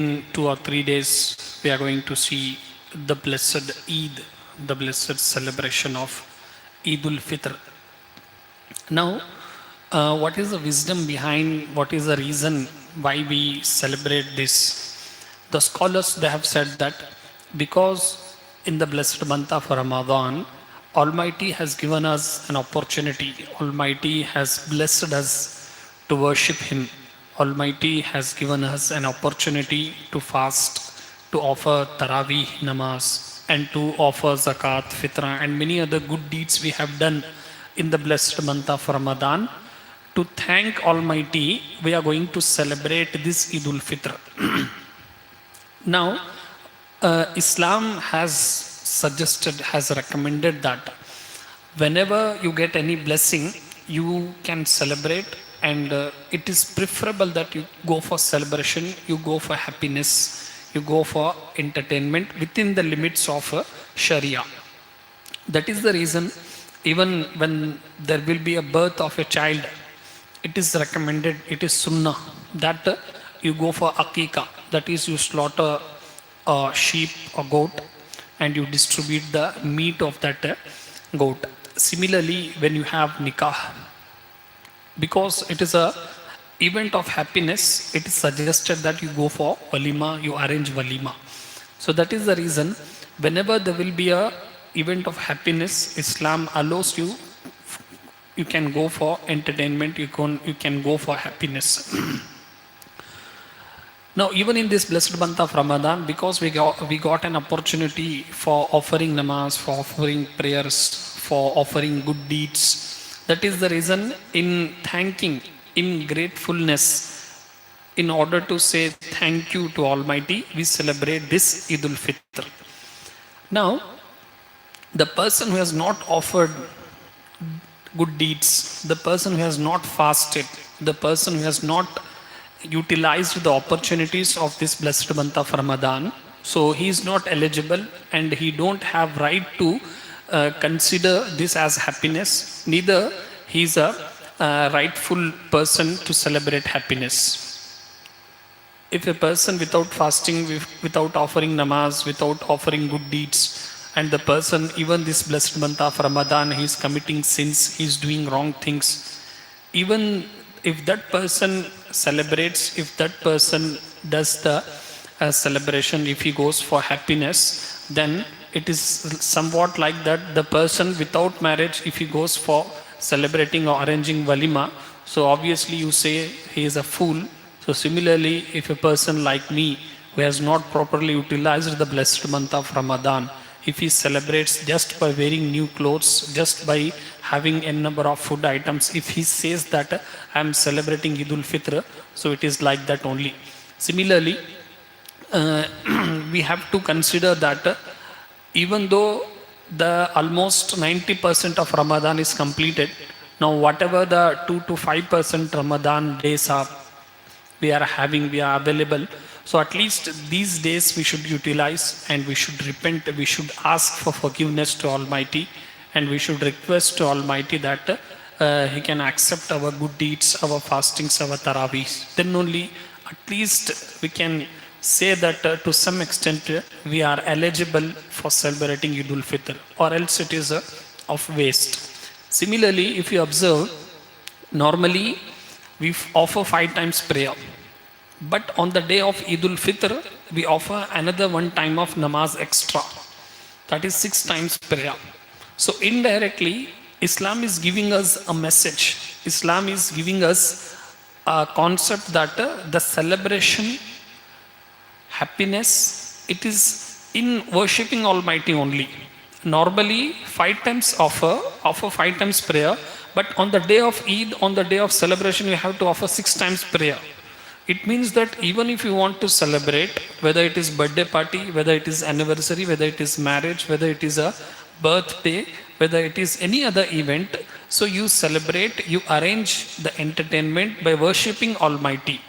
In 2 or 3 days, we are going to see the blessed Eid, the blessed celebration of Eid Ul Fitr. Now, what is the wisdom behind, what is the reason why we celebrate this? The scholars, they have said that because in the blessed month of Ramadan, Almighty has given us an opportunity. Almighty has blessed us to worship Him. Almighty has given us an opportunity to fast, to offer Taraweeh namaz, and to offer Zakat, Fitra, and many other good deeds we have done in the blessed month of Ramadan. To thank Almighty, we are going to celebrate this Eid Ul Fitr. Now, Islam has suggested, has recommended that whenever you get any blessing, you can celebrate, and it is preferable that you go for celebration, you go for happiness, you go for entertainment within the limits of Sharia. That is the reason, even when there will be a birth of a child, it is recommended, it is sunnah, that you go for akika, that is, you slaughter a sheep or goat and you distribute the meat of that goat. Similarly, when you have nikah, because it is a event of happiness, it is suggested that you go for walima, you arrange walima. So that is the reason, whenever there will be a event of happiness, Islam allows you, you can go for entertainment, you can go for happiness. Now, even in this blessed month of Ramadan, because we got an opportunity for offering namaz, for offering prayers, for offering good deeds. That is the reason, in thanking, in gratefulness, in order to say thank you to Almighty, we celebrate this Eid Ul Fitr. Now, the person who has not offered good deeds, the person who has not fasted, the person who has not utilized the opportunities of this blessed month of Ramadan, so he is not eligible and he don't have right to consider this as happiness, neither he is a rightful person to celebrate happiness. If a person without fasting, without offering namaz, without offering good deeds, and the person, even this blessed month of Ramadan, he is committing sins, he is doing wrong things, even if that person celebrates, if that person does the celebration, if he goes for happiness, then it is somewhat like that the person without marriage, if he goes for celebrating or arranging walima, so obviously you say he is a fool. So similarly, if a person like me, who has not properly utilized the blessed month of Ramadan, if he celebrates just by wearing new clothes, just by having a number of food items, if he says that I am celebrating Eid Ul Fitr, so it is like that only. Similarly, we have to consider that even though the almost 90% of Ramadan is completed, now whatever the 2 to 5% Ramadan days are, we are having, we are available. So at least these days we should utilize, and we should repent, we should ask for forgiveness to Almighty, and we should request to Almighty that He can accept our good deeds, our fastings, our taraweehs. Then only at least we can say that to some extent we are eligible for celebrating Eid Ul Fitr, or else it is of waste. Similarly, if you observe, normally we offer 5 times prayer. But on the day of Eid Ul Fitr, we offer another 1 time of namaz extra. That is 6 times prayer. So indirectly, Islam is giving us a message. Islam is giving us a concept that the celebration, happiness, it is in worshipping Almighty only. Normally, 5 times offer 5 times prayer, but on the day of Eid, on the day of celebration, you have to offer 6 times prayer. It means that even if you want to celebrate, whether it is birthday party, whether it is anniversary, whether it is marriage, whether it is a birthday, whether it is any other event, so you celebrate, you arrange the entertainment by worshipping Almighty.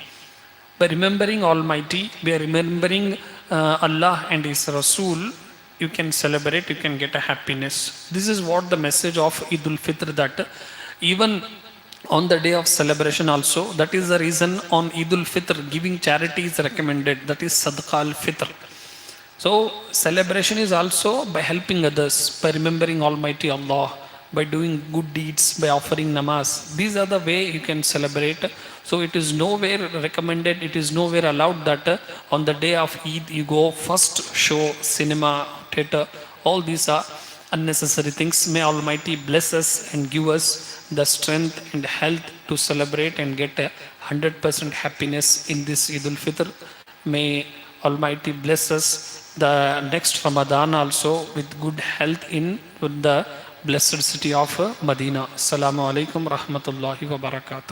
By remembering Almighty, by remembering Allah and His Rasul, you can celebrate, you can get a happiness. This is what the message of Eid Ul Fitr, that even on the day of celebration also. That is the reason on Eid Ul Fitr giving charity is recommended. That is Sadqa al Fitr. So celebration is also by helping others, by remembering Almighty Allah, by doing good deeds, by offering namaz. These are the way you can celebrate. So it is nowhere recommended, it is nowhere allowed that on the day of Eid you go first show, cinema, theater. All these are unnecessary things. May Almighty bless us and give us the strength and health to celebrate and get a 100% happiness in this Eid Ul Fitr. May Almighty bless us the next Ramadan also with good health in with the blessed city of Medina. Assalamu alaikum rahmatullahi wa barakatuh.